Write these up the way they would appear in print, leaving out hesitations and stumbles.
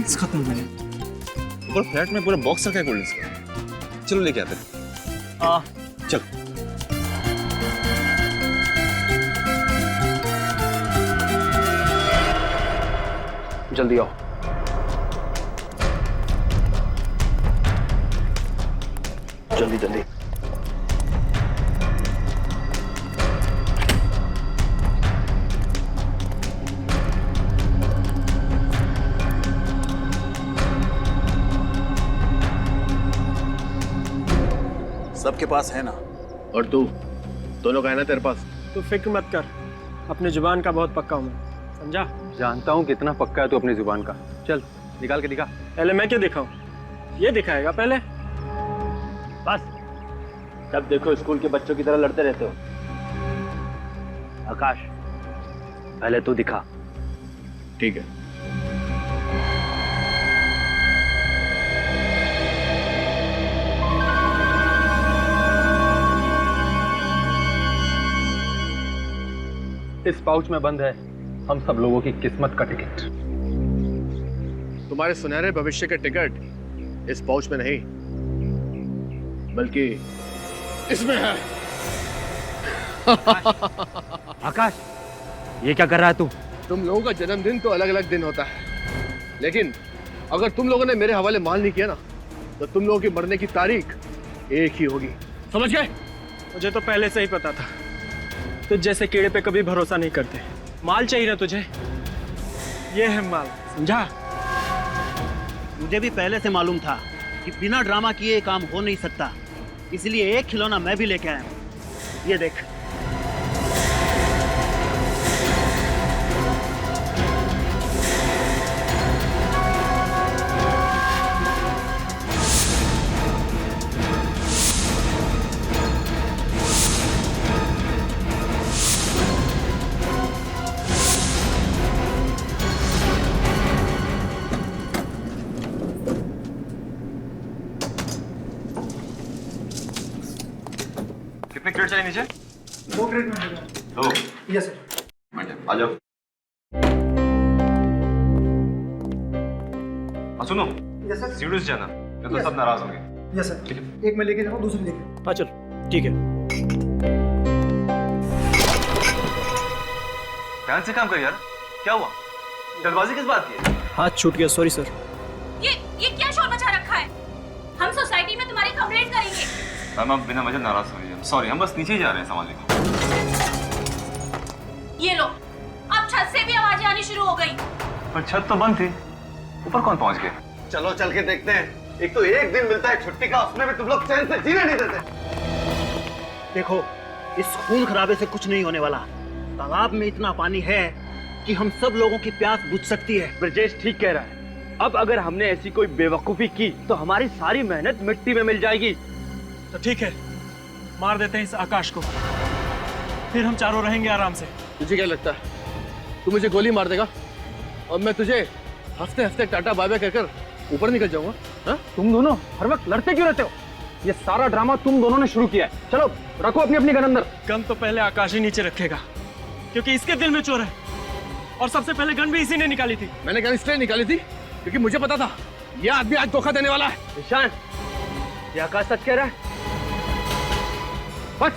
Drinks खत्म हो गई। और फ्लैट में पूरा बॉक्स रखा है कोल्ड ड्रिंक्स का। चलो लेके आते हैं। चल। जल्दी आओ। जल्दी जल्दी। सबके पास है ना। और तू दोनों का है ना तेरे पास? तू फिक्र मत कर, अपनी जुबान का बहुत पक्का हूँ मैं, समझा? जानता हूँ कितना पक्का है तू अपनी जुबान का। चल निकाल के दिखा। पहले मैं क्या दिखाऊं? ये दिखाएगा पहले। बस जब देखो स्कूल के बच्चों की तरह लड़ते रहते हो। आकाश पहले तू दिखा। ठीक है। इस पाउच में बंद है हम सब लोगों की किस्मत का टिकट। तुम्हारे सुनहरे भविष्य के टिकट इस पाउच में नहीं बल्कि इसमें है। आकाश ये क्या कर रहा है तू? तुम लोगों का जन्मदिन तो अलग अलग दिन होता है, लेकिन अगर तुम लोगों ने मेरे हवाले माल नहीं किया ना तो तुम लोगों की मरने की तारीख एक ही होगी, समझ गए? मुझे तो पहले से ही पता था, तुझ जैसे कीड़े पे कभी भरोसा नहीं करते। माल चाहिए ना तुझे, ये है माल, समझा? मुझे भी पहले से मालूम था कि बिना ड्रामा किए काम हो नहीं सकता, इसलिए एक खिलौना मैं भी लेके आया हूं। ये देख। कितने क्रेट चाहिए नीचे? 2 क्रेट में होगा। 2? Yes sir. आ जाओ। सुनो, यस सर। सीडूस जाना, नहीं तो सब नाराज होंगे। Yes sir. एक मैं लेके जाऊँ, दूसरी लेके। हाँ चल, ठीक है। ध्यान से काम कर यार। क्या हुआ? जल्दबाजी किस बात की है? हाथ छूट गया, सॉरी सर। ये क्या शोर मचा रखा है? हम सोसाइटी में तुम्हारी कंप्लेंट करेंगे। मैम आप बिना वजह नाराज हो रही है। सॉरी, हम बस नीचे ही जा रहे हैं सामान लेकर। ये लो, अब छत से भी आवाजें आनी शुरू हो गई। पर छत तो बंद थी, ऊपर कौन पहुंच गया? चलो चल के देखते हैं। एक तो एक दिन मिलता है छुट्टी का, उसमें भी तुम लोग चैन से जीने नहीं देते। देखो इस खून खराबे से कुछ नहीं होने वाला। तालाब में इतना पानी है कि हम सब लोगों की प्यास बुझ सकती है। ब्रजेश ठीक कह रहा है। अब अगर हमने ऐसी कोई बेवकूफी की तो हमारी सारी मेहनत मिट्टी में मिल जाएगी। तो ठीक है, मार देते हैं इस आकाश को, फिर हम चारों रहेंगे आराम से। तुझे क्या लगता है तू मुझे गोली मार देगा और मैं तुझे हफ्ते हफ्ते टाटा बाय बाय कहकर ऊपर निकल जाऊंगा? हाँ? तुम दोनों हर वक्त लड़ते क्यों रहते हो? ये सारा ड्रामा तुम दोनों ने शुरू किया है। चलो रखो अपनी अपनी गन अंदर। गन तो पहले आकाश ही नीचे रखेगा, क्योंकि इसके दिल में चोर है, और सबसे पहले गन भी इसी ने निकाली थी। मैंने गन इसलिए निकाली थी क्योंकि मुझे पता था ये आदमी आज धोखा देने वाला है। ईशान, ये आकाश सच कह रहा है। बस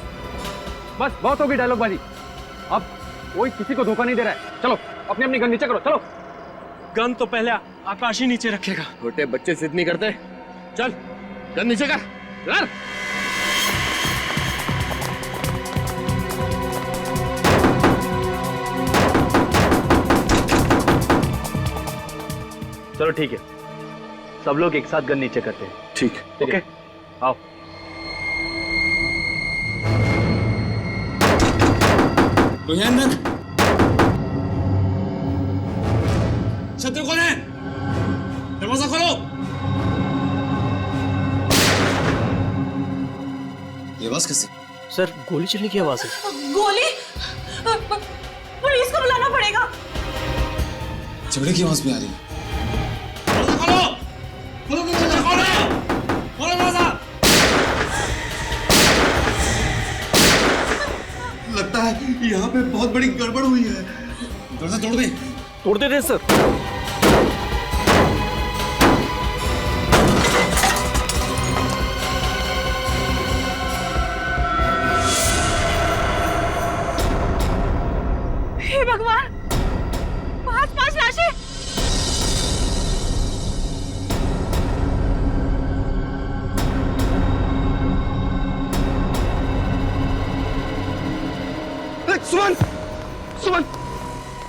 बस बहुत होगी डायलॉगबाजी। अब कोई किसी को धोखा नहीं दे रहा है। चलो अपनी अपनी गन नीचे करो। चलो। गन तो पहले आकाश ही नीचे रखेगा। छोटे बच्चे जिद नहीं करते। चल गन नीचे कर। लड़। चलो ठीक है, सब लोग एक साथ गन नीचे करते हैं। ठीक है। ओके आओ। शत्रु कौन है? दरवाजा खोलो। ये आवाज कैसी? सर गोली चलने की आवाज है। गोली? पुलिस को बुलाना पड़ेगा। झगड़े की आवाज भी आ रही है। लगता है यहाँ पे बहुत बड़ी गड़बड़ हुई है। दरवाजा तोड़ दे। तोड़ दे सर। सुमन सुमन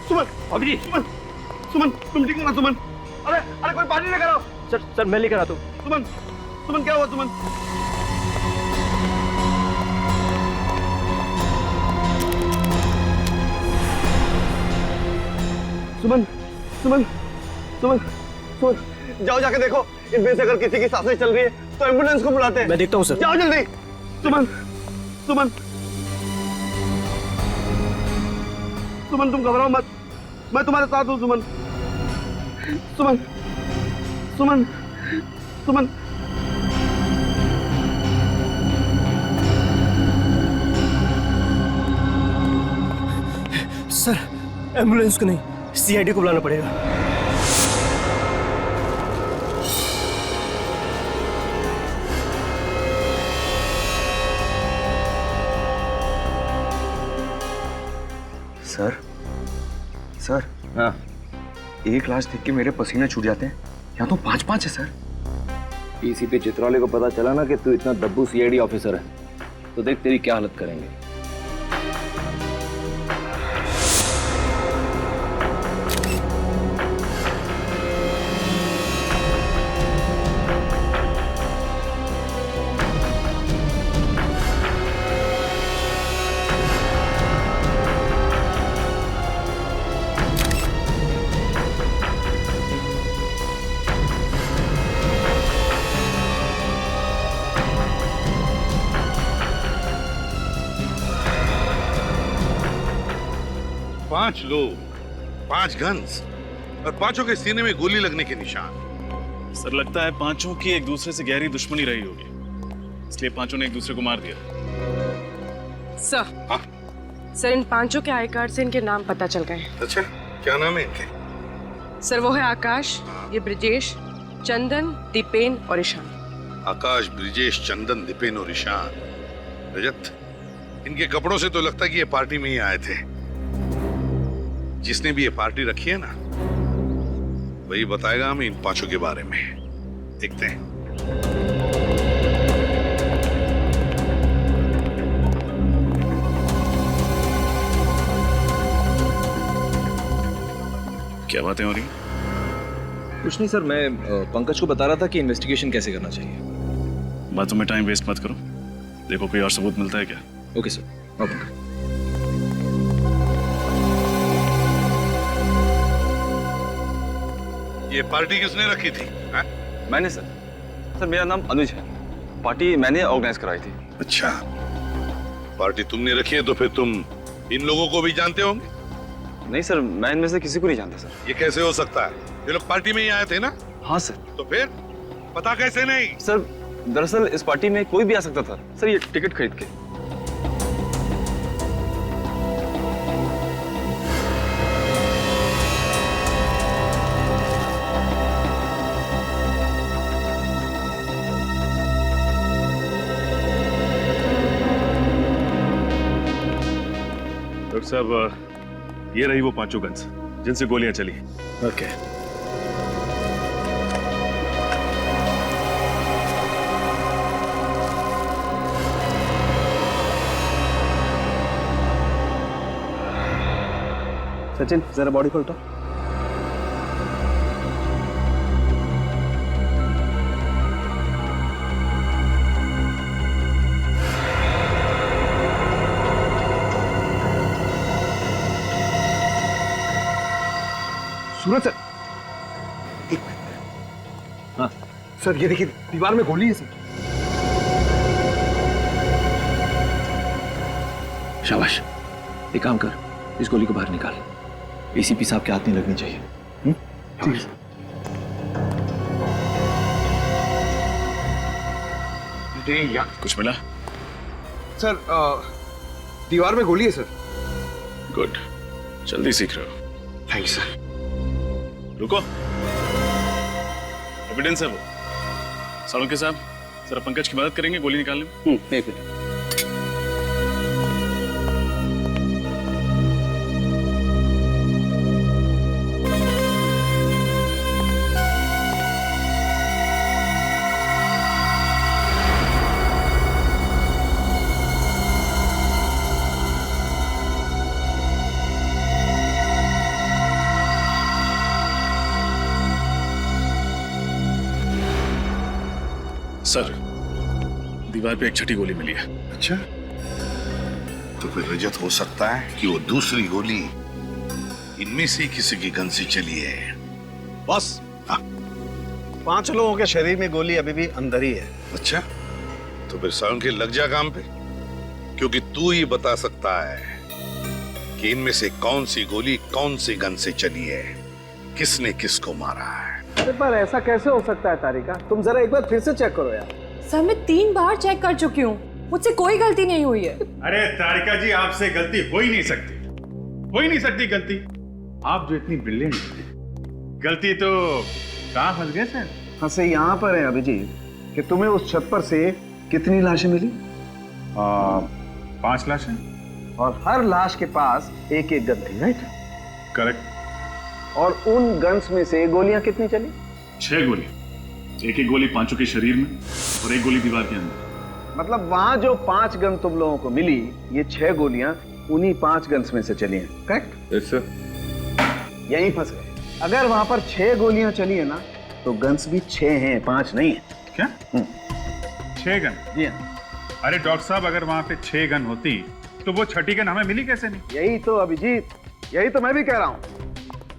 सुमन भाभी जी सुमन सुमन तुम ठीक हो ना सुमन? अरे अरे कोई पानी लेकर आओ। सर मैं लेकर आता हूँ। सुमन सुमन क्या हुआ सुमन? सुमन सुमन सुमन सुमन जाओ जाके देखो इनमें से अगर किसी की सांसें चल रही है तो एम्बुलेंस को बुलाते हैं। मैं देखता हूँ सर। जाओ जल्दी। सुमन सुमन सुमन तुम घबराओ मत, मैं तुम्हारे साथ हूँ सुमन। सुमन सुमन सुमन सर एम्बुलेंस को नहीं, सीआईडी को बुलाना पड़ेगा। सर सर हाँ एक लाश देख के मेरे पसीने छूट जाते हैं, यहाँ तो 5-5 है सर। डीसीपी चित्रौले को पता चला ना कि तू इतना दब्बू सीआईडी ऑफिसर है, तो देख तेरी क्या हालत करेंगे। पांच लोग, 5 गन्स और पांचों के सीने में गोली लगने के निशान। सर लगता है पांचों की एक दूसरे से गहरी दुश्मनी रही होगी, इसलिए पांचों ने एक दूसरे को मार दिया। सर सर इन पांचों के आई कार्ड से इनके नाम पता चल गए। अच्छा क्या नाम है इनके? सर वो है आकाश, ये ब्रिजेश, चंदन, दीपेन और ईशान। आकाश, ब्रिजेश, चंदन, दीपेन और ईशान। रजत, इनके कपड़ों से तो लगता है कि ये पार्टी में ही आए थे। जिसने भी ये पार्टी रखी है ना, वही बताएगा हमें इन पांचों के बारे में। देखते हैं। क्या बातें हो रही? कुछ नहीं सर, मैं पंकज को बता रहा था कि इन्वेस्टिगेशन कैसे करना चाहिए। बातों में टाइम वेस्ट मत करो, देखो कोई और सबूत मिलता है क्या। Okay sir, no Pankaj. ये पार्टी किसने रखी थी? हा? मैंने सर मेरा नाम अनुज है, पार्टी मैंने ऑर्गेनाइज कराई थी। अच्छा, पार्टी तुमने रखी है तो फिर तुम इन लोगों को भी जानते होंगे? नहीं सर, मैं इनमें से किसी को नहीं जानता सर। ये कैसे हो सकता है? ये लोग पार्टी में ही आए थे ना? हाँ सर। तो फिर पता कैसे नहीं? सर दरअसल इस पार्टी में कोई भी आ सकता था सर, ये टिकट खरीद के। डॉक्टर साहब, ये रही वो पांचों गन्स जिनसे गोलियां चली। ओके। सचिन जरा बॉडी को उठाओ। सूरज सर, एक हाँ सर, ये देखिए दीवार में गोली है सर। शाबाश, एक काम कर, इस गोली को बाहर निकाल। एसीपी साहब के हाथ नहीं लगनी चाहिए। कुछ मिला? सर दीवार में गोली है सर। गुड, जल्दी सीख रहे हो। Thank you sir. रुको, एविडेंस है वो। सालुंके साहब, जरा पंकज की मदद करेंगे गोली निकालने में? एक मिनट। दीवार पे एक छठी गोली मिली है। अच्छा, तो फिर रजत हो सकता है कि वो दूसरी गोली इनमें से किसी की गन से चली है। बॉस, 5 लोगों के शरीर में गोली अभी भी अंदर ही है। अच्छा, तो फिर साउंड के लग जा काम पे, क्योंकि तू ही बता सकता है कि इनमें से कौन सी गोली कौन सी गन से चली है, किसने किसको मारा है। पर ऐसा कैसे हो सकता है तारिका? तुम जरा एक बार फिर से चेक करो यार। सर मैं 3 बार चेक कर चुकी हूँ, मुझसे कोई गलती नहीं हुई है। अरे तारिका जी, आपसे गलती हो ही नहीं सकती, हो ही नहीं सकती गलती। आप जो इतनी ब्रिलियंट हैं, गलती तो कहाँ फंस गए सर? फंसे यहाँ पर है अभिजीत कि तुम्हें उस छत पर से कितनी लाशें मिली? 5 लाशें, और हर लाश के पास एक एक गन थी, राइट? करेक्ट। और उन गन्स में से गोलियां कितनी चली? 6 गोली, एक एक गोली पांचों के शरीर में और एक गोली दीवार के अंदर। मतलब वहां जो 5 गन तुम लोगों को मिली, ये 6 गोलियां उन्हीं 5 गन्स में से चली हैं, करेक्ट? Yes sir. यहीं फंस गए। अगर वहां पर 6 गोलियां चली है ना, तो गन्स भी 6 हैं, 5 नहीं है। क्या? 6 गन? जी हाँ। अरे डॉक्टर साहब, अगर वहां पे 6 गन होती तो वो छठी गन हमें मिली कैसे नहीं? यही तो अभिजीत, यही तो मैं भी कह रहा हूँ,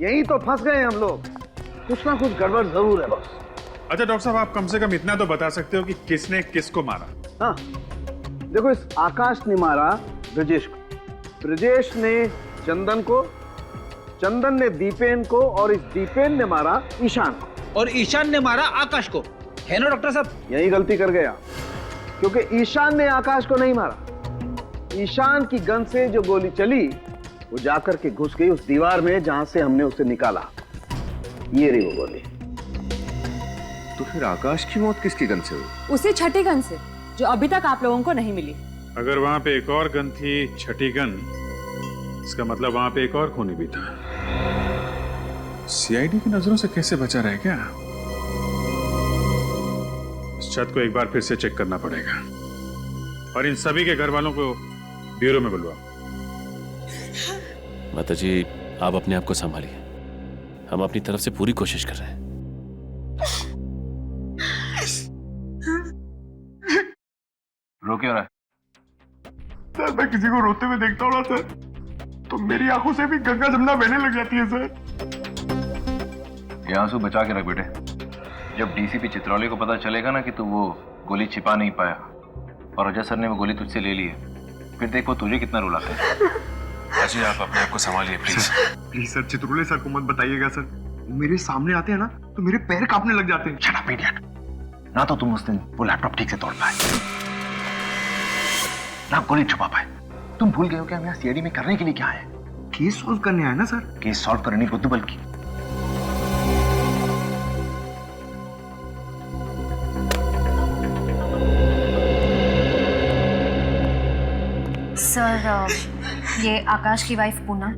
यही तो फंस गए हम लोग। कुछ ना कुछ गड़बड़ जरूर है बॉस। अच्छा डॉक्टर साहब, आप कम से कम इतना तो बता सकते हो कि किसने किसको मारा? हाँ, देखो, इस आकाश ने मारा ब्रजेश को, ब्रजेश ने चंदन को, चंदन ने दीपेन को, और इस दीपेन ने मारा ईशान को, और ईशान ने मारा आकाश को, है ना डॉक्टर साहब? यही गलती कर गया, क्योंकि ईशान ने आकाश को नहीं मारा। ईशान की गन से जो गोली चली वो जाकर के घुस गई उस दीवार में जहां से हमने उसे निकाला। ये रही वो गोली। तो फिर आकाश की मौत किसकी गन से हुई? उसी छठी गन से, जो अभी तक आप लोगों को नहीं मिली। अगर वहां पे एक और गन थी, छठी गन, इसका मतलब वहां पे एक और खूनी भी था। सीआईडी की नजरों से कैसे बचा रहे क्या? इस छत को एक बार फिर से चेक करना पड़ेगा, और इन सभी के घर वालों को ब्यूरो में बुलवाओ। माता जी, आप अपने आप को संभालिए, हम अपनी तरफ से पूरी कोशिश कर रहे हैं। रो क्यों रहा है? सर, मैं किसी को रोते हुए देखता हूँ ना सर, तो मेरी आंखों से भी गंगा जमुना बहने लग जाती है सर। ये आंसू बचा के रख बेटे। जब डीसीपी चित्रौली को पता चलेगा ना कि तू वो गोली छिपा नहीं पाया और रजत सर ने वो गोली तुझसे ले ली है, फिर देख वो तुझे कितना रुलाता है। अजी, आप अपने आप को संभालिए प्लीज। प्लीज सर, चित्रौली सर को मत बताइएगा सर, मेरे सामने आते हैं ना तो मेरे पैर कांपने लग जाते हैं। Shut up idiot. ना तो तुम उस दिन वो लैपटॉप ठीक से तोड़ पाए, ना गोली छुपा पाए। तुम भूल गए हो कि हम यहाँ सीआईडी में करने के लिए क्या है? केस सॉल्व करने आए ना सर। केस सॉल्व करने नहीं बुद्धू बल्कि। सर, ये आकाश की वाइफ पूनम,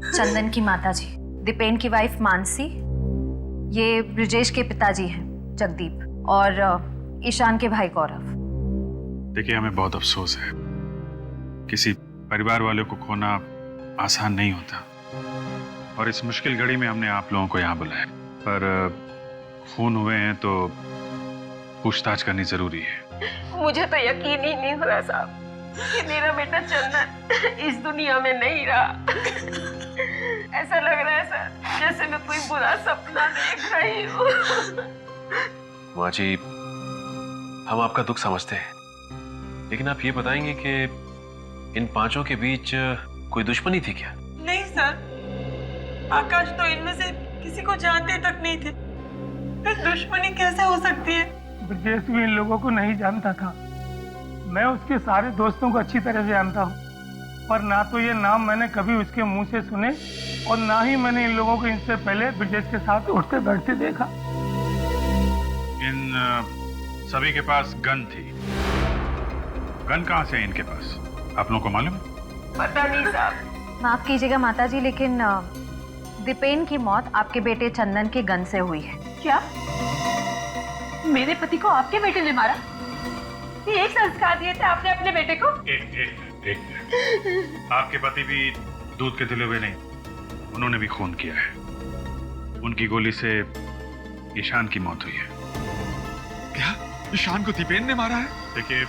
चंदन की माताजी, दीपेन की वाइफ मानसी, ये ब्रिजेश के पिताजी हैं जगदीप, और ईशान के भाई गौरव। देखिए, हमें बहुत अफसोस है, किसी परिवार वालों को खोना आसान नहीं होता, और इस मुश्किल घड़ी में हमने आप लोगों को यहाँ बुलाया। पर खून हुए हैं तो पूछताछ करनी जरूरी है। मुझे तो यकीन ही नहीं हो रहा साहब कि मेरा बेटा चंदन इस दुनिया में नहीं रहा। ऐसा लग रहा है सर जैसे मैं कोई बुरा सपना देख रही हूँ। माँ जी, हम आपका दुख समझते हैं, लेकिन आप ये बताएंगे कि इन 5 के बीच कोई दुश्मनी थी क्या? नहीं सर, आकाश तो इनमें से किसी को जानते तक नहीं थे, फिर दुश्मनी कैसे हो सकती है? ब्रजेश भी इन लोगों को नहीं जानता था। मैं उसके सारे दोस्तों को अच्छी तरह से जानता हूँ, पर ना तो ये नाम मैंने कभी उसके मुंह से सुने, और ना ही मैंने इन लोगों को इनसे पहले ब्रजेश के साथ उठते बैठते देखा। इन सभी के पास गन थी। गन कहाँ से है इनके पास, आप लोगों को मालूम है? पता नहीं साहब। माफ कीजिएगा माताजी, लेकिन दीपेन की मौत आपके बेटे चंदन के गन से हुई है। क्या? मेरे पति को आपके बेटे ने मारा? ये एक संस्कार दिए थे आपने अपने बेटे को? एक आपके पति भी दूध के तिले हुए नहीं, उन्होंने भी खून किया है। उनकी गोली से ईशान की मौत हुई है। क्या? ईशान को दीपेन ने मारा है? देखिए,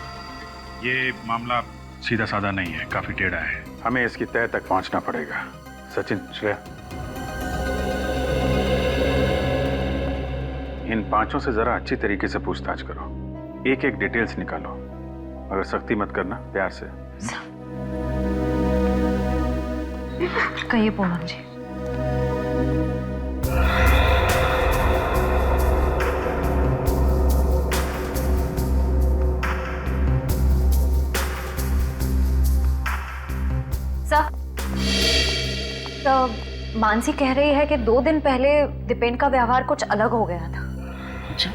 ये मामला सीधा साधा नहीं है, काफी टेढ़ा है। हमें इसकी तह तक पहुंचना पड़ेगा। सचिन, श्रेया, इन पांचों से जरा अच्छी तरीके से पूछताछ करो, एक एक डिटेल्स निकालो, मगर सख्ती मत करना, प्यार से। कहिए पूनम जी। तो मानसी कह रही है कि 2 दिन पहले दीपेन का व्यवहार कुछ अलग हो गया था। अच्छा,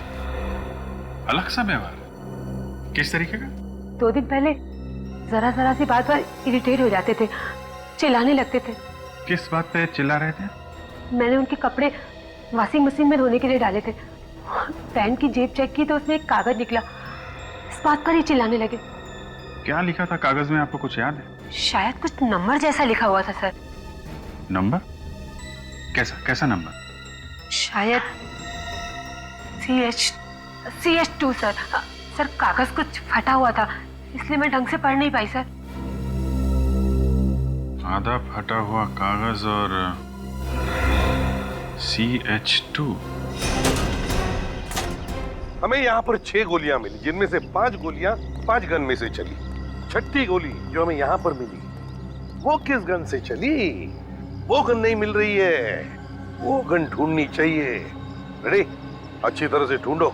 अलग सा व्यवहार? किस तरीके का? 2 दिन पहले जरा जरा सी बात पर इरिटेट हो जाते थे, चिल्लाने लगते थे। किस बात पे चिल्ला रहे थे? मैंने उनके कपड़े वॉशिंग मशीन में धोने के लिए डाले थे, पैंट की जेब चेक की तो उसमें एक कागज निकला, इस बात पर ही चिल्लाने लगे। क्या लिखा था कागज में, आपको कुछ याद है? शायद कुछ नंबर जैसा लिखा हुआ था सर। नंबर? कैसा नंबर? शायद CH2 सर। सर कागज कुछ फटा हुआ था, इसलिए मैं ढंग से पढ़ नहीं पाई सर। आधा फटा हुआ कागज और CH2। हमें यहाँ पर 6 गोलियां मिली, जिनमें से 5 गोलियां 5 गन में से चली। 6ठी गोली जो हमें यहाँ पर मिली, वो किस गन से चली? वो गन नहीं मिल रही है, वो गन ढूंढनी चाहिए। रेडी? अच्छी तरह से ढूंढो।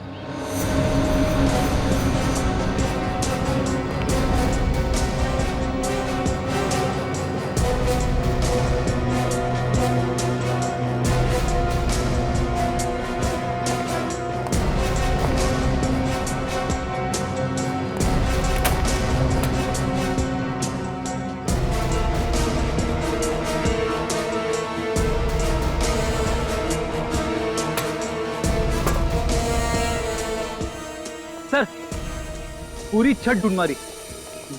सर, पूरी छत ढूंढ मारी,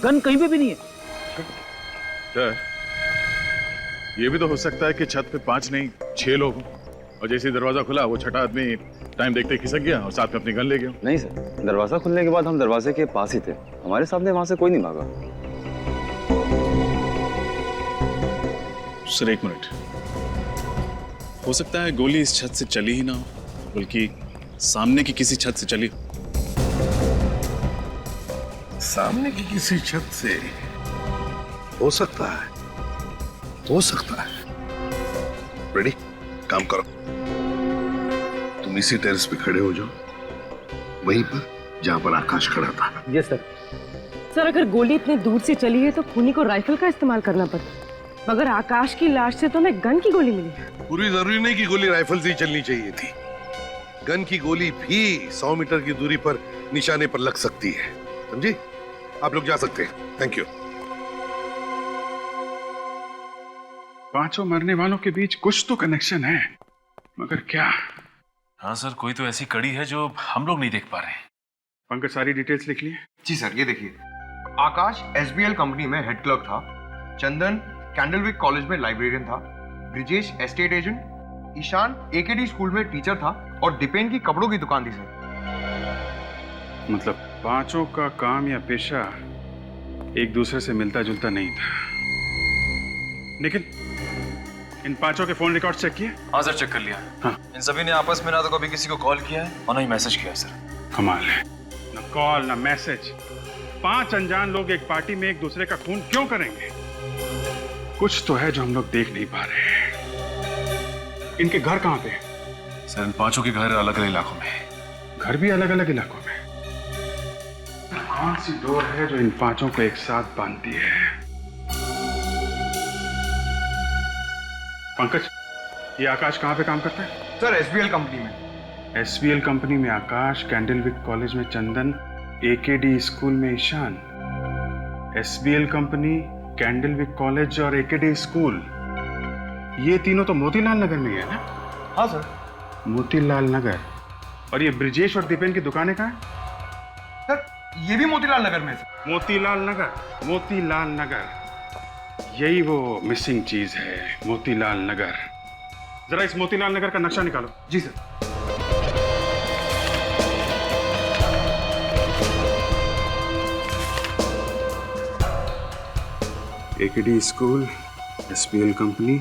गन कहीं पे भी नहीं है। सर, ये भी तो हो सकता है कि छत पे 5 नहीं 6 लोग हों, और जैसे ही दरवाजा खुला वो छठा आदमी टाइम देखते खिसक गया और साथ में अपनी गन ले गया। नहीं सर, दरवाजा खुलने के बाद हम दरवाजे के पास ही थे, हमारे सामने वहां से कोई नहीं भागा। Sir, 1 minute. हो सकता है गोली इस छत से चली ही ना हो, बल्कि सामने की किसी छत से चली हो। सामने की किसी छत से हो सकता है, हो सकता है। रेडी? काम करो, तुम इसी टेरेस पे खड़े हो जाओ, वहीं पर जहां पर आकाश खड़ा था। Yes sir. सर अगर गोली इतने दूर से चली है तो खूनी को राइफल का इस्तेमाल करना पड़ता, मगर आकाश की लाश से तो हमें गन की गोली मिली। पूरी जरूरी नहीं कि गोली राइफल से ही चलनी चाहिए थी, गन की गोली भी 100 मीटर की दूरी पर निशाने पर लग सकती है, समझी? आप लोग जा सकते हैं। Thank you. पांचों मरने वालों के बीच कुछ तो कनेक्शन है, मगर क्या? हाँ सर, कोई तो ऐसी कड़ी है जो हम लोग नहीं देख पा रहे। पंकज, सारी डिटेल्स लिख लिए? जी सर, ये देखिए, आकाश SBL कंपनी में हेड क्लर्क था, चंदन कैंडलविक कॉलेज में लाइब्रेरियन था, Brijesh estate agent, Ishan AKD school में टीचर था और दीपेन की कपड़ों की दुकान थी सर। मतलब पांचों का काम या पेशा एक दूसरे से मिलता जुलता नहीं था। निखिल, इन पांचों के फोन रिकॉर्ड चेक किए? हाँ सर, चेक कर लिया। हाँ। इन सभी ने आपस में ना तो कभी किसी को कॉल किया है और ना ही मैसेज किया है सर। कमाल है, ना कॉल ना मैसेज। 5 अनजान लोग एक पार्टी में एक दूसरे का खून क्यों करेंगे? कुछ तो है जो हम लोग देख नहीं पा रहे हैं। इनके घर कहाँ पे? सर, इन पांचों के घर अलग अलग इलाकों में। घर भी अलग अलग इलाकों में? कौन सी डोर है जो इन पांचों को एक साथ बांधती है? पंकज, ये आकाश कहाँ पे काम करता है? सर SBL कंपनी में। SBL कंपनी में आकाश, कैंडलविक कॉलेज में चंदन, AKD स्कूल में Ishan. SBL company, Candlewick college और AKD स्कूल, ये तीनों तो मोतीलाल नगर में है ना? हाँ सर। मोतीलाल नगर। और ये ब्रिजेश और दीपेन की दुकानें कहाँ हैं? सर ये भी मोतीलाल नगर में सर। मोतीलाल नगर, मोतीलाल नगर, यही वो मिसिंग चीज है, मोतीलाल नगर। जरा इस मोतीलाल नगर का नक्शा निकालो। जी sir. AKD school, SPL company,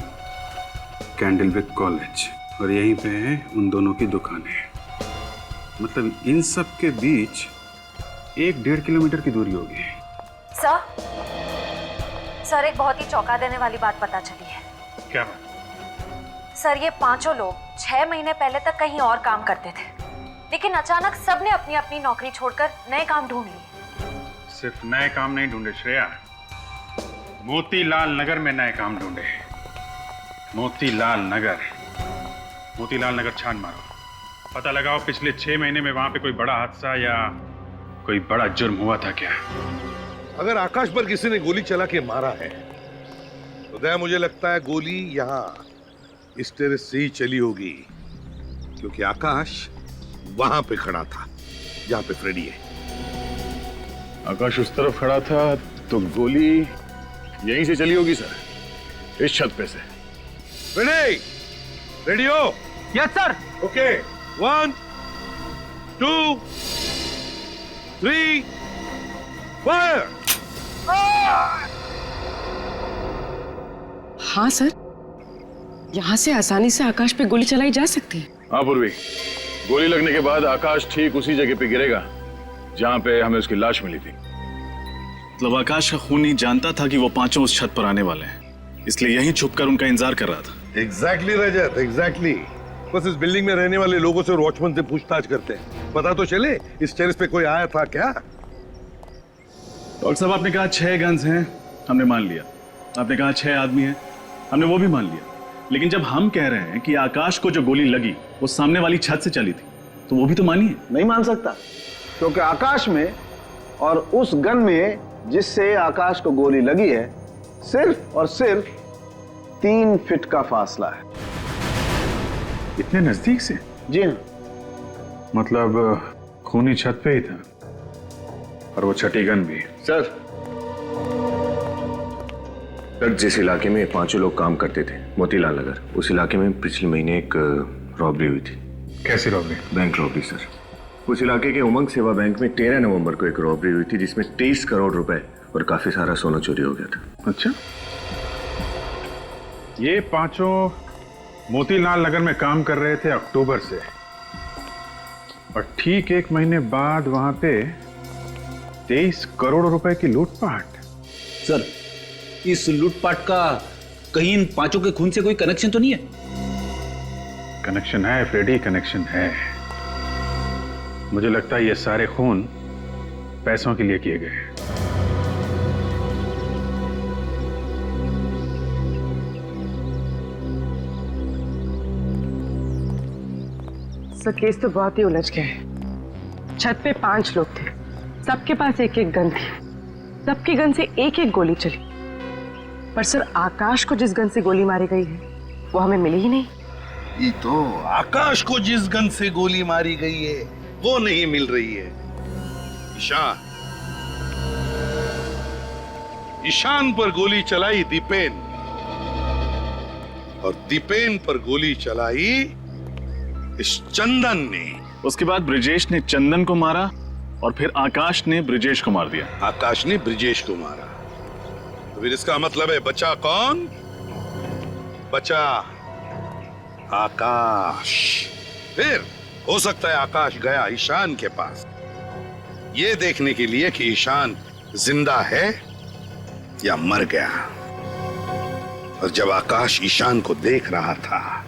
Candlewick college, और यहीं पे है उन दोनों की दुकानें। मतलब इन सब के बीच 1-1.5 किलोमीटर की दूरी होगी। सर एक बहुत ही चौंका देने वाली बात पता चली है। क्या बात? सर ये पांचों लोग 6 महीने पहले तक कहीं और काम करते थे, लेकिन अचानक सबने अपनी अपनी नौकरी छोड़कर नए काम ढूंढ लिए। सिर्फ नए काम नहीं ढूंढे श्रेया, मोतीलाल नगर में नए काम ढूंढे। मोतीलाल नगर छान मारो, पता लगाओ पिछले 6 महीने में वहां पे कोई बड़ा हादसा या कोई बड़ा जुर्म हुआ था क्या। अगर आकाश पर किसी ने गोली चला के मारा है तो दया मुझे लगता है गोली यहाँ इस टेरेस से ही चली होगी, क्योंकि आकाश वहां पे खड़ा था जहां पे फ्रेडी है। आकाश उस तरफ खड़ा था तो गोली यहीं से चली होगी सर, इस छत पे से। फ्रेडी, रेडी हो? Yes sir. Okay, 1 2 3 fire. हाँ सर, यहाँ से आसानी से आकाश पे गोली चलाई जा सकती है। हाँ पूर्वी, गोली लगने के बाद आकाश ठीक उसी जगह पे गिरेगा जहां पे हमें उसकी लाश मिली थी। मतलब आकाश का खूनी जानता था कि वो पांचों उस छत पर आने वाले हैं, इसलिए यहीं छुपकर उनका इंतजार कर रहा था। एग्जैक्टली रजत, एग्जैक्टली। बस इस बिल्डिंग में रहने वाले लोगों से और वॉचमैन से पूछताछ करते हैं, पता तो चले इस टेरेस पे कोई आया था क्या। डॉक्टर साहब आपने कहा 6 गन्स हैं, हमने मान लिया। आपने कहा 6 आदमी हैं, हमने वो भी मान लिया। लेकिन जब हम कह रहे हैं कि आकाश को जो गोली लगी वो सामने वाली छत से चली थी, तो वो भी तो मानिए। नहीं मान सकता, क्योंकि आकाश में और उस गन में जिससे आकाश को गोली लगी है सिर्फ और सिर्फ 3 फीट का फासला है। इतने नजदीक से? जी हाँ। मतलब खूनी छत पे ही था और वो छठी गन भी। सर जिस इलाके में 5 लोग काम करते थे, मोतीलाल नगर, उस इलाके में पिछले महीने एक रॉबरी हुई थी। कैसी रॉबरी? Bank robbery sir. उस इलाके के उमंग सेवा बैंक में 13 नवंबर को एक रॉबरी हुई थी जिसमें 23 करोड़ रुपए और काफी सारा सोना चोरी हो गया था। अच्छा, ये 5 मोतीलाल नगर में काम कर रहे थे अक्टूबर से, और ठीक 1 महीने बाद वहां पे 23 करोड़ रुपए की लूटपाट। सर, इस लूटपाट का कहीं इन 5 के खून से कोई कनेक्शन तो नहीं है? कनेक्शन है फ्रेडी, कनेक्शन है। मुझे लगता है ये सारे खून पैसों के लिए किए गए हैं। सर केस तो बहुत ही उलझ गया है। छत पे 5 लोग थे, सबके पास 1-1 गन थी, सबकी गन से 1-1 गोली चली। पर सर आकाश को जिस गन से गोली मारी गई है वो हमें मिली ही नहीं। ये तो आकाश को जिस गन से गोली मारी गई है वो नहीं मिल रही है। ईशान पर गोली चलाई दीपेन, और दीपेन पर गोली चलाई इस चंदन ने। उसके बाद ब्रिजेश ने चंदन को मारा और फिर आकाश ने ब्रिजेश को मार दिया। आकाश ने ब्रिजेश को मारा, तो फिर इसका मतलब है बचा कौन? बचा आकाश। फिर हो सकता है आकाश गया ईशान के पास ये देखने के लिए कि ईशान जिंदा है या मर गया। और जब आकाश ईशान को देख रहा था,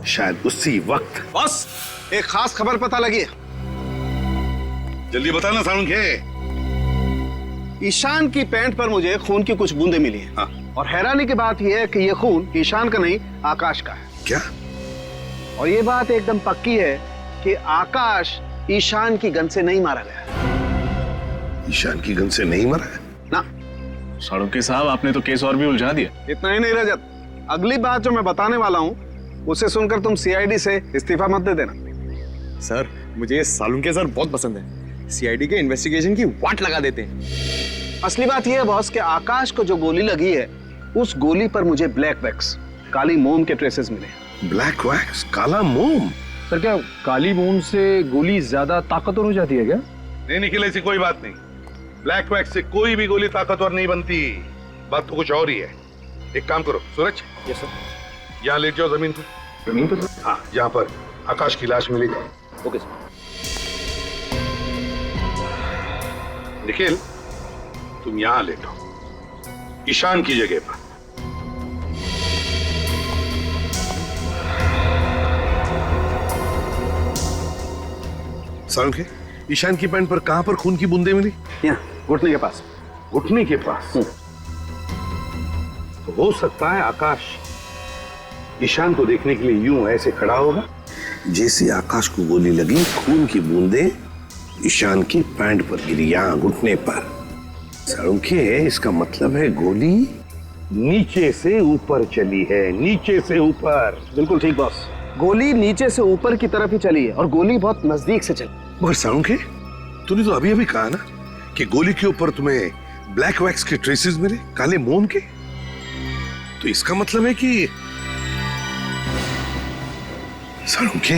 शायद उसी वक्त। बस एक खास खबर पता लगी है। जल्दी बताना सारुंखे। ईशान की पैंट पर मुझे खून की कुछ बूंदें मिली हैं। हाँ। और हैरानी की बात यह है कि यह खून ईशान का नहीं, आकाश का है। क्या? और ये बात एकदम पक्की है कि आकाश ईशान की गन से नहीं मारा गया। ईशान की गन से नहीं मरा है? ना। सारुंखे साहब आपने तो केस और भी उलझा दिया। इतना ही नहीं रजत, अगली बात जो मैं बताने वाला हूँ उसे सुनकर तुम सीआईडी से इस्तीफा मत दे देना। सर मुझे सालुंके सर बहुत पसंद है, सीआईडी के इन्वेस्टिगेशन की वाट लगा देते हैं। असली बात यह है बॉस कि आकाश को जो गोली लगी है उस गोली पर मुझे ब्लैक वैक्स, काली मोम के ट्रेसेस मिले। ब्लैक वैक्स, काला मोम? सर क्या काली मोम से गोली ज्यादा ताकतवर हो जाती है क्या? नहीं निखिल, ऐसी कोई बात नहीं। ब्लैक वैक्स से कोई भी गोली ताकतवर नहीं बनती। बात तो कुछ और ही है। एक काम करो सूरज। Yes sir. यहाँ लेट जाओ जमीन पर। जमीन पर? हाँ, जहाँ पर आकाश की लाश मिली थी। Okay sir. निखिल, तुम यहाँ लेटो, ईशान की जगह पर। सालुंखे, ईशान की पैंट पर कहां पर खून की बूंदें मिली? यहाँ घुटने के पास। घुटने के पास? तो हो सकता है आकाश ईशान को देखने के लिए यूं ऐसे खड़ा होगा, जैसे आकाश को गोली लगी, खून की बूंदें ईशान की पैंट पर गिरी, यहां घुटने पर। सालुंखे, इसका मतलब है गोली नीचे से ऊपर चली है, नीचे से ऊपर। बिल्कुल ठीक बॉस, गोली नीचे से ऊपर की तरफ ही चली है और गोली बहुत नजदीक से चली। मगर सालुंखे, तूने तो अभी अभी कहा ना कि गोली के ऊपर तुम्हें ब्लैक वैक्स के ट्रेसेस मिले, काले मोम के। तो इसका मतलब है कि सालुंखे,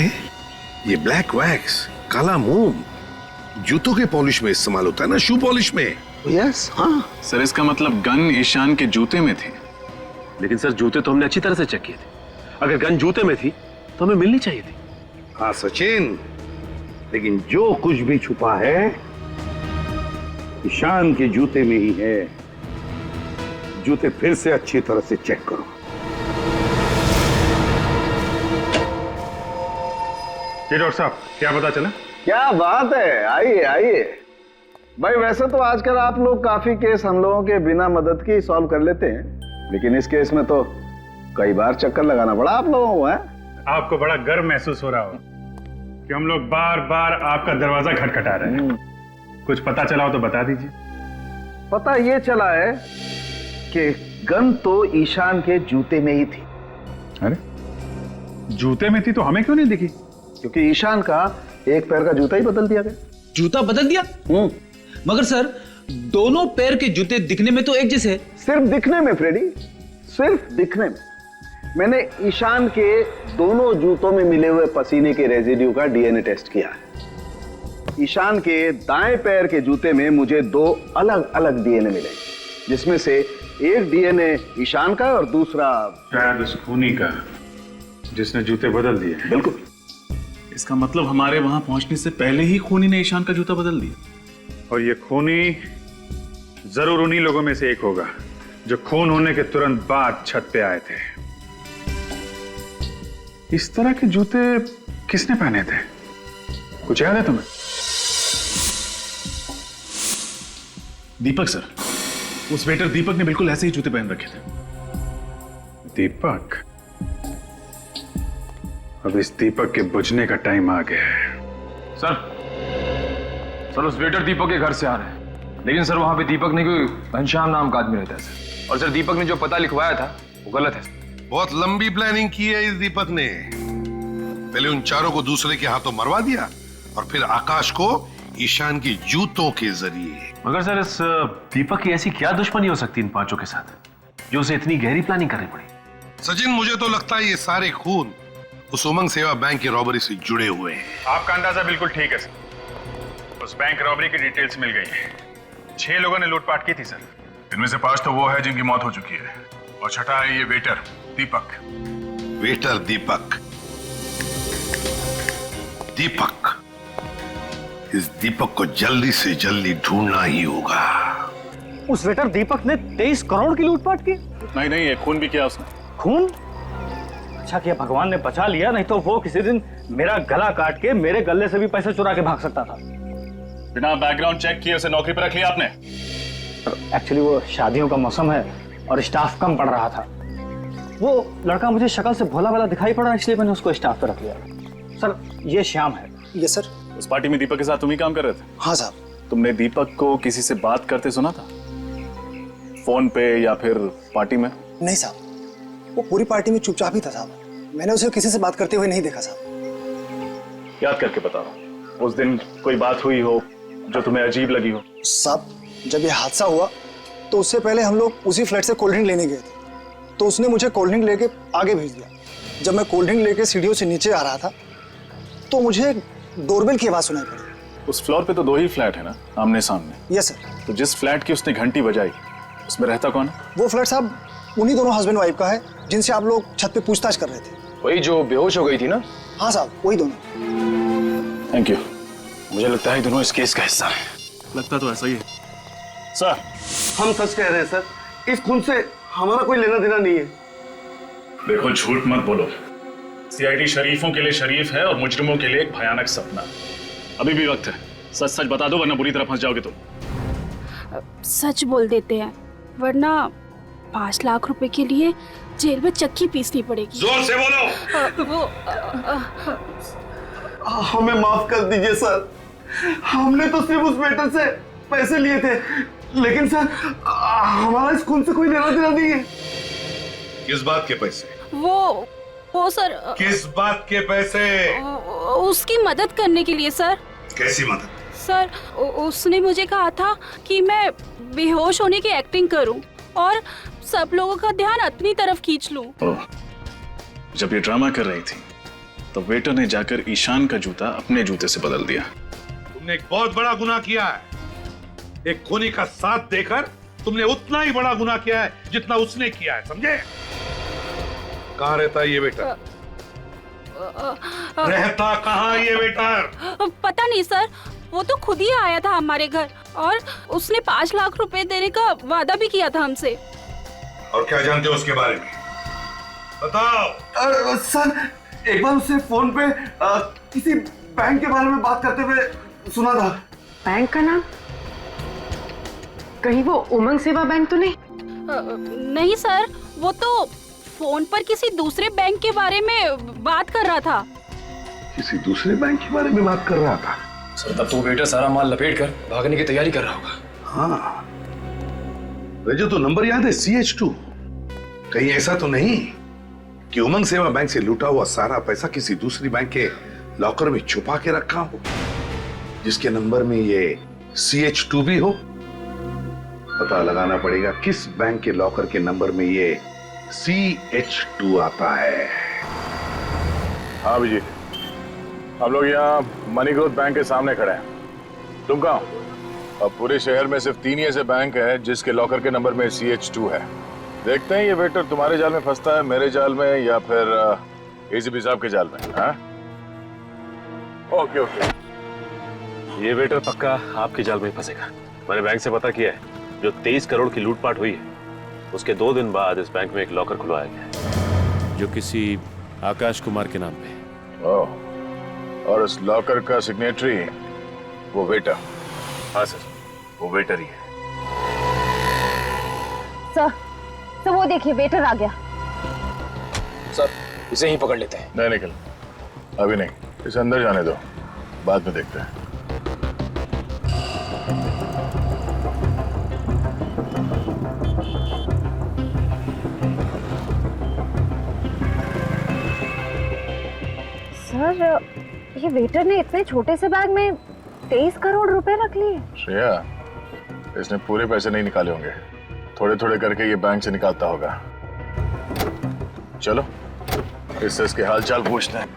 ये ब्लैक वैक्स, काला मोम जूतों के पॉलिश में इस्तेमाल होता है ना, शू पॉलिश में। यस, हाँ सर, इसका मतलब गन ईशान के जूते में थी। लेकिन सर जूते तो हमने अच्छी तरह से चेक किए थे। अगर गन जूते में थी तो हमें मिलनी चाहिए थी। हाँ सचिन, लेकिन जो कुछ भी छुपा है ईशान के जूते में ही है। जूते फिर से अच्छी तरह से चेक करो। जी डॉक्टर साहब, क्या पता चला? क्या बात है, आइए आइए। भाई वैसे तो आजकल आप लोग काफी केस हम लोगों के बिना मदद के सॉल्व कर लेते हैं, लेकिन इस केस में तो कई बार चक्कर लगाना पड़ा आप लोगों को। है आपको बड़ा गर्व महसूस हो रहा हो कि हम लोग बार बार आपका दरवाजा खटखटा रहे हैं। कुछ पता चला हो तो बता दीजिए। पता ये चला है कि गन तो ईशान के जूते में ही थी। अरे जूते में थी तो हमें क्यों नहीं दिखी? क्योंकि ईशान का एक पैर का जूता ही बदल दिया गया। जूता बदल दिया? मगर सर दोनों पैर के जूते दिखने में तो एक जैसे है। सिर्फ दिखने में फ्रेडी, सिर्फ दिखने में। मैंने ईशान के दोनों जूतों में मिले हुए पसीने के रेजिड्यू का डीएनए टेस्ट किया है। ईशान के दाएं पैर के जूते में मुझे 2 अलग अलग डीएनए मिले, जिसमें से एक डीएनए ईशान का और दूसरा शायद उस खूनी का जिसने जूते बदल दिए। बिल्कुल। इसका मतलब हमारे वहां पहुंचने से पहले ही खूनी ने ईशान का जूता बदल दिया। और ये खूनी जरूर उन्हीं लोगों में से एक होगा जो खून होने के तुरंत बाद छत पे आए थे। इस तरह के जूते किसने पहने थे? कुछ याद है तुम्हें? दीपक सर, उस वेटर दीपक ने बिल्कुल ऐसे ही जूते पहन रखे थे। दीपक? अब इस दीपक के बुझने का टाइम आ गया है। सर उस वेटर दीपक के घर से आ रहे हैं, लेकिन सर वहां पे दीपक नहीं, कोई घनश्याम नाम का आदमी रहता है सर। और सर दीपक ने जो पता लिखवाया था वो गलत है। बहुत लंबी प्लानिंग की है इस दीपक ने। पहले उन चारों को दूसरे के हाथों मरवा दिया और फिर आकाश को ईशान के जूतों के जरिए। मगर सर इस दीपक की ऐसी क्या दुश्मनी हो सकती इन पांचों के साथ जो उसे इतनी गहरी प्लानिंग करनी पड़ी? सचिन, मुझे तो लगता है ये सारे खून उस उमंग सेवा बैंक की रॉबरी से जुड़े हुए हैं। आपका अंदाजा बिल्कुल ठीक है सर। उस बैंक रॉबरी की डिटेल्स मिल गई है। 6 लोगों ने लूटपाट की थी सर। इनमें से 5 तो वो है जिनकी मौत हो चुकी है, और छठा है ये वेटर दीपक। वेटर दीपक? दीपक, इस दीपक को जल्दी से जल्दी ढूंढना ही होगा। उस वेटर दीपक ने 23 करोड़ की लूटपाट की? नहीं, ये खून भी किया उसने। खून? अच्छा किया भगवान ने बचा लिया, नहीं तो वो किसी दिन मेरा गला काट के मेरे गले से भी पैसे चुरा के भाग सकता था। बिना बैकग्राउंड चेक किए उसे नौकरी पर रख लिया आपने? एक्चुअली वो शादियों का मौसम है और स्टाफ कम पड़ रहा था। वो लड़का मुझे शक्ल से भोला भाला दिखाई पड़ा, इसलिए मैंने उसको स्टाफ पे रख लिया। सर ये श्याम है। Yes sir. उस पार्टी में दीपक के साथ तुम ही काम कर रहे थे? हाँ साहब। तुमने दीपक को किसी से बात करते सुना था, फोन पे या फिर पार्टी में? नहीं साहब, वो पूरी पार्टी में चुपचाप ही था साहब। मैंने उसे किसी से बात करते हुए नहीं देखा साहब। याद करके बताओ, उस दिन कोई बात हुई हो जो तुम्हें अजीब लगी हो? साहब जब ये हादसा हुआ तो उससे पहले हम लोग उसी फ्लैट से कोल्ड ड्रिंक लेने गए थे, तो उसने मुझे कोल्ड ड्रिंक लेके आगे भेज दिया। जब मैं कोल्ड ड्रिंक लेके सीढ़ियों से नीचे आ रहा था तो मुझे डोरबेल की आवाज सुनाई पड़ी। उस फ्लोर पे तो 2 ही फ्लैट है ना, आमने सामने? Yes sir. तो जिस फ्लैट की उसने घंटी बजाई उसमें रहता कौन है? वो फ्लैट साहब उन्हीं दोनों हस्बैंड वाइफ का है जिनसे आप लोग छत पे पूछताछ कर रहे थे। वही जो बेहोश हो गई थी ना? हाँ साहब, वही दोनों। Thank you. मुझे लगता है दोनों इस केस का हिस्सा है। लगता तो ऐसा ही है सर। हम सच कह रहे हैं सर, इस खून से हमारा कोई लेना देना नहीं है। देखो झूठ मत बोलो। सीआईडी शरीफों के लिए शरीफ है और मुजरिमों के लिए एक भयानक सपना। अभी भी वक्त है, सच सच बता दो वरना बुरी तरह फंस जाओगे तुम। सच बोल देते हैं वरना 5 लाख रुपए के लिए जेल में चक्की पीसनी पड़ेगी। जोर से बोलो। हमें माफ कर दीजिए सर, हमने तो सिर्फ उस वेटर से पैसे लिए थे, लेकिन सर हमारा इस खून से कोई लेना देना नहीं है। किस बात के पैसे? वो सर, किस बात के पैसे? उसकी मदद करने के लिए सर। कैसी मदद? सर उसने मुझे कहा था कि मैं बेहोश होने की एक्टिंग करूं और सब लोगों का ध्यान अपनी तरफ खींच लूं। जब ये ड्रामा कर रही थी तो वेटर ने जाकर ईशान का जूता अपने जूते से बदल दिया। तुमने एक बहुत बड़ा गुनाह किया है। एक खूनी का साथ देकर तुमने उतना ही बड़ा गुनाह किया है जितना उसने किया है, समझे? कहाँ रहता है ये वेटर? रहता कहाँ ये वेटर? पता नहीं सर, वो तो खुद ही आया था हमारे घर और उसने 5 लाख रुपए देने का वादा भी किया था हमसे। और क्या जानते हो उसके बारे में? बताओ। सर एक बार उससे फोन पे किसी बैंक के बारे में बात करते हुए सुना था। बैंक का नाम? कहीं वो उमंग सेवा बैंक तो नहीं? नहीं सर, वो तो फोन पर किसी दूसरे बैंक के बारे में बात कर रहा था। किसी दूसरे बैंक के बारे में बात कर रहा था? सर तब तो बेटा सारा माल लपेट कर भागने की तैयारी कर रहा होगा। हाँ, मुझे तो नंबर याद है CH2। कहीं ऐसा तो नहीं कि उमंग सेवा बैंक से लूटा हुआ सारा पैसा किसी दूसरी बैंक के लॉकर में छुपा के रखा हो, जिसके नंबर में ये CH2 भी हो? पता लगाना पड़ेगा किस बैंक के लॉकर के नंबर में ये CH2 आता है। हाँ अभिजीत, हम लोग यहाँ मनी ग्रोथ बैंक के सामने खड़े हैं। तुम कहाँ हो? अब पूरे शहर में सिर्फ 3 ही ऐसे बैंक है जिसके लॉकर के नंबर में CH2 है। देखते हैं ये वेटर तुम्हारे जाल में फंसता है, मेरे जाल में, या फिर ACP साहब के जाल में। हाँ ओके ओके। ये वेटर पक्का आपके जाल में फंसेगा। मैंने बैंक से पता किया है, जो 23 करोड़ की लूटपाट हुई है उसके 2 दिन बाद इस बैंक में एक लॉकर खुलवाया गया जो किसी आकाश कुमार के नाम पे। और इस लॉकर का सिग्नेटरी वो वेटर? हाँ सर, वो वेटर ही है। सर वो देखिए वेटर आ गया। सर इसे ही पकड़ लेते हैं। नहीं निकल, अभी नहीं, इसे अंदर जाने दो, बाद में देखते हैं। सर ये वेटर ने इतने छोटे से बैग में 23 करोड़ रुपए रख लिए। श्रेया, इसने पूरे पैसे नहीं निकाले होंगे, थोड़े थोड़े करके ये बैंक से निकालता होगा। चलो इससे इसके हालचाल पूछते हैं।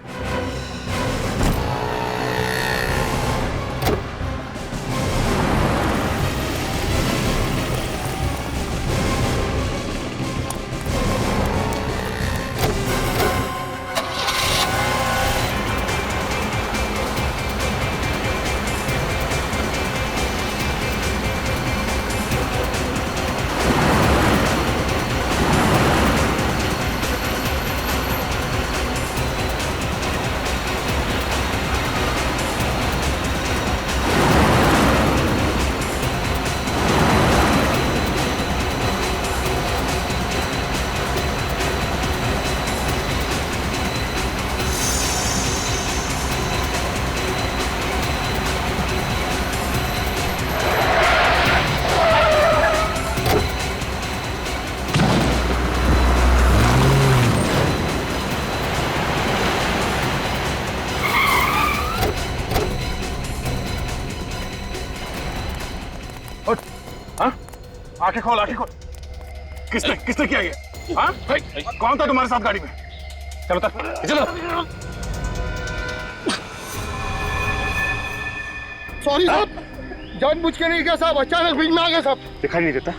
आंखें खोल, आंखें खोल। किसने किया ये? हाँ? कौन था तुम्हारे साथ गाड़ी में? चलो चलो। सॉरी साहब, जानबूझ के नहीं किया साहब, अचानक बीच में आ गया साहब। दिखाई नहीं देता?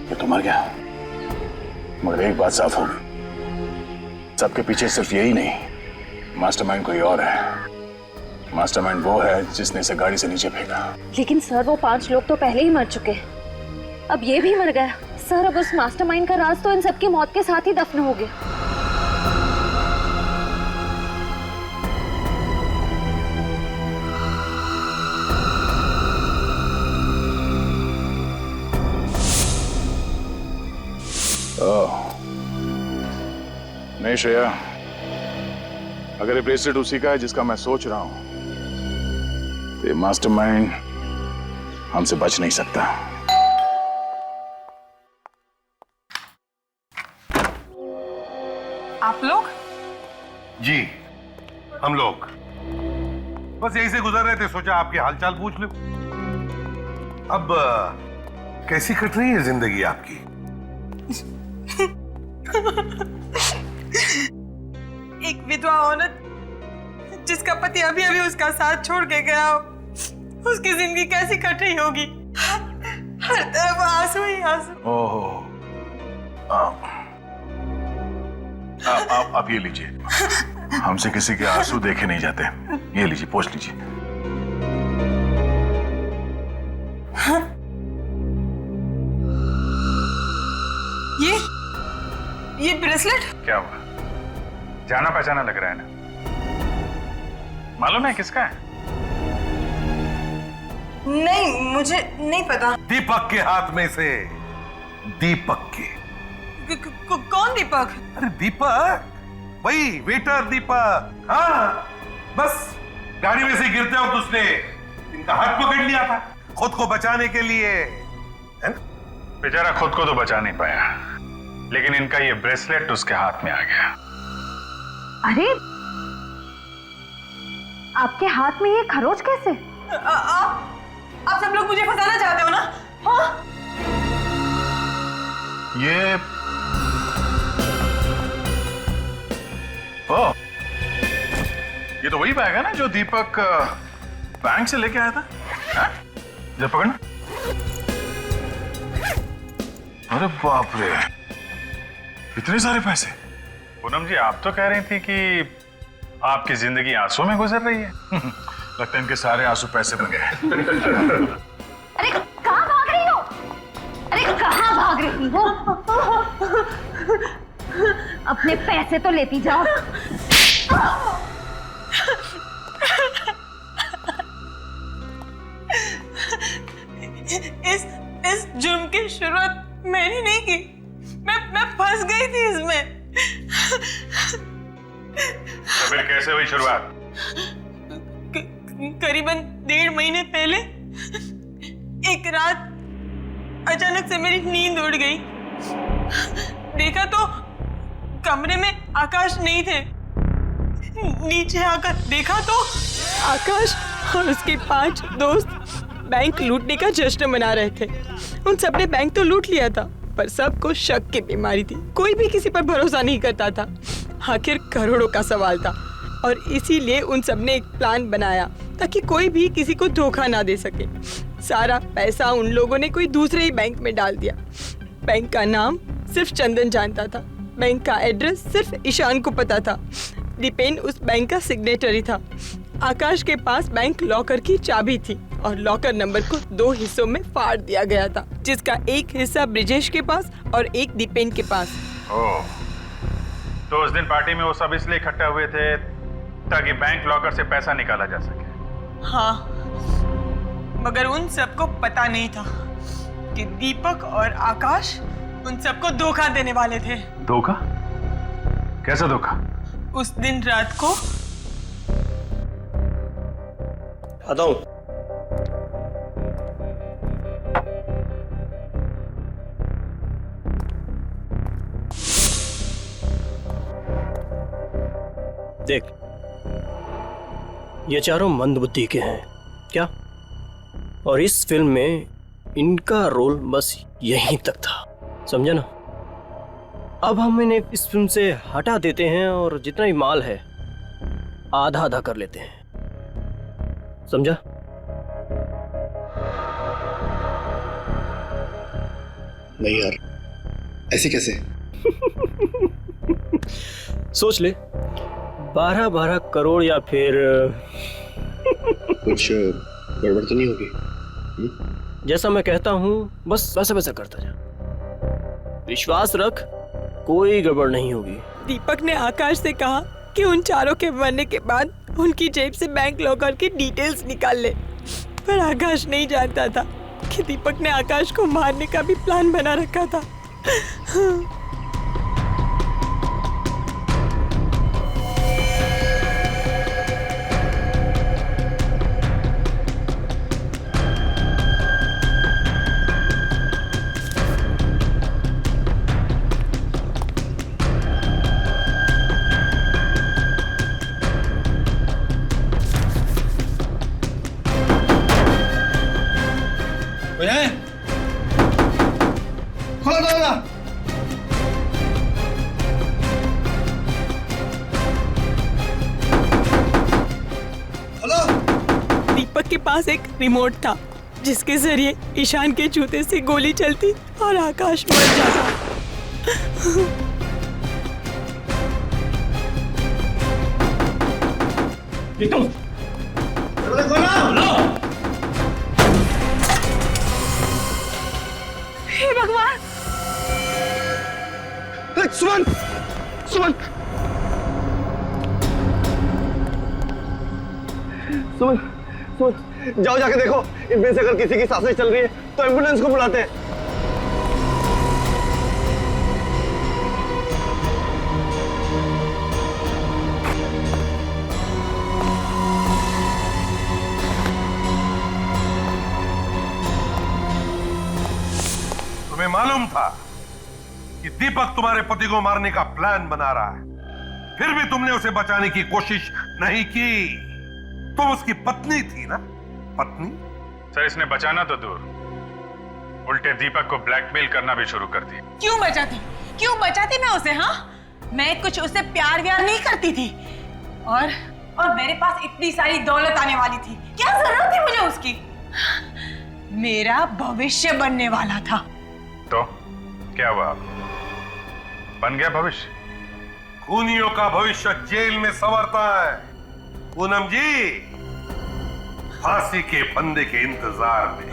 ये तो मर गया, मगर एक बात साफ होगी, सबके पीछे सिर्फ यही नहीं, मास्टरमाइंड कोई और है। मास्टरमाइंड वो है जिसने इसे गाड़ी से नीचे फेंका। लेकिन सर वो 5 लोग तो पहले ही मर चुके हैं, अब ये भी मर गया। सर अब उस मास्टरमाइंड का राज तो इन सबकी मौत के साथ ही दफन हो गया। नहीं श्रेया, अगर ये ब्रेसलेट उसी का है जिसका मैं सोच रहा हूं, तो ये मास्टरमाइंड हमसे बच नहीं सकता। आप लोग? जी, हम लोग बस यहीं से गुजर रहे थे, सोचा आपके हालचाल पूछ लो। अब कैसी कट रही है जिंदगी आपकी? एक विधवा औरत जिसका पति अभी अभी उसका साथ छोड़ के गया हो, उसकी जिंदगी कैसी कट रही होगी? हर तरफ आंसू ही आंसू। ओहो, आप ये लीजिए, हमसे किसी के आंसू देखे नहीं जाते। ये लीजिए, पोंछ लीजिए। ये ब्रेसलेट क्या हुआ? जाना पहचाना लग रहा है ना? मालूम है किसका है? नहीं, मुझे नहीं पता। दीपक के हाथ में से। दीपक के। कौन दीपक? अरे दीपक, वही वेटर दीपक। हाँ, बस गाड़ी में से गिरते हो तो उसने इनका हाथ पकड़ लिया था खुद को बचाने के लिए, है ना? बेचारा खुद को तो बचा नहीं पाया, लेकिन इनका ये ब्रेसलेट उसके हाथ में आ गया। अरे आपके हाथ में ये खरोच कैसे? आप सब लोग मुझे फंसाना चाहते हो ना? हाँ? ये तो वही बैग है ना जो दीपक बैंक से लेके आया था? जब पकड़ना। अरे बाप रे, इतने सारे पैसे। पूनम जी, आप तो कह रही थी कि आपकी जिंदगी आंसू में गुजर रही है। लगता है इनके सारे आंसू पैसे बन गए। अरे कहाँ भाग रही हो? अरे कहाँ भाग रही हो? अपने पैसे तो लेती जाओ। इस जुर्म की शुरुआत मैंने नहीं की, मैं फंस गई थी इसमें। तो फिर कैसे हुई शुरुआत? करीबन 1.5 महीने पहले एक रात अचानक से मेरी नींद उड़ गई। देखा तो कमरे में आकाश नहीं थे। नीचे आकर देखा तो आकाश और उसके 5 दोस्त बैंक लूटने का जश्न मना रहे थे। उन सबने बैंक तो लूट लिया था, पर सबको शक की बीमारी थी। कोई भी किसी पर भरोसा नहीं करता था। आखिर करोड़ों का सवाल था और इसीलिए उन सबने एक प्लान बनाया ताकि कोई भी किसी को धोखा ना दे सके। सारा पैसा उन लोगों ने कोई दूसरे ही बैंक में डाल दिया। बैंक का नाम सिर्फ चंदन जानता था, बैंक का एड्रेस सिर्फ ईशान को पता था। दीपेन उस बैंक का सिग्नेटरी था। आकाश के पास बैंक लॉकर की चाबी थी और लॉकर नंबर को 2 हिस्सों में फाड़ दिया गया था, जिसका एक हिस्सा ब्रिजेश के पास और एक दीपेन के पास। ओह, तो उस दिन पार्टी में वो सब इसलिए इकट्ठा हुए थे ताकि बैंक लॉकर से पैसा निकाला जा सके। हाँ, मगर उन सबको पता नहीं था कि दीपक और आकाश उन सबको धोखा देने वाले थे। धोखा? कैसा धोखा? उस दिन रात को आता हूं। देख, ये चारों मंदबुद्धि के हैं क्या? और इस फिल्म में इनका रोल बस यहीं तक था, समझा ना? अब हम इन्हें इस फिल्म से हटा देते हैं और जितना भी माल है आधा आधा कर लेते हैं, समझा? नहीं यार, ऐसे कैसे? सोच ले, 12-12 करोड़ या फिर कुछ गड़बड़ तो नहीं होगी? जैसा मैं कहता हूं बस वैसा वैसा करता जा, विश्वास रख, कोई गड़बड़ नहीं होगी। दीपक ने आकाश से कहा कि उन चारों के मरने के बाद उनकी जेब से बैंक लॉकर की डिटेल्स निकाल ले, पर आकाश नहीं जानता था कि दीपक ने आकाश को मारने का भी प्लान बना रखा था। खोलो दरवाजा। दीपक के पास एक रिमोट था जिसके जरिए ईशान के जूते से गोली चलती और आकाश मर जाता। हे भगवान! सुमन, सुमन, सुमन, सुमन, जाओ जाके देखो, इनमें से अगर किसी की सांसें चल रही है तो एम्बुलेंस को बुलाते हैं। तुम्हें मालूम था कि दीपक तुम्हारे पति को मारने का प्लान बना रहा है, फिर भी तुमने उसे बचाने की कोशिश नहीं की। तुम उसकी पत्नी थी ना? पत्नी? सर, इसने बचाना तो दूर, उल्टे दीपक को ब्लैकमेल करना भी शुरू कर दिया। क्यों बचाती? क्यों बचाती मैं उसे? हाँ, मैं कुछ उसे प्यार व्यार नहीं करती थी, और मेरे पास इतनी सारी दौलत आने वाली थी, क्या जरूरत थी मुझे उसकी? मेरा भविष्य बनने वाला था। तो क्या हुआ? बन गया भविष्य? खूनियों का भविष्य जेल में संवरता है पूनम जी, फांसी के फंदे के इंतजार में।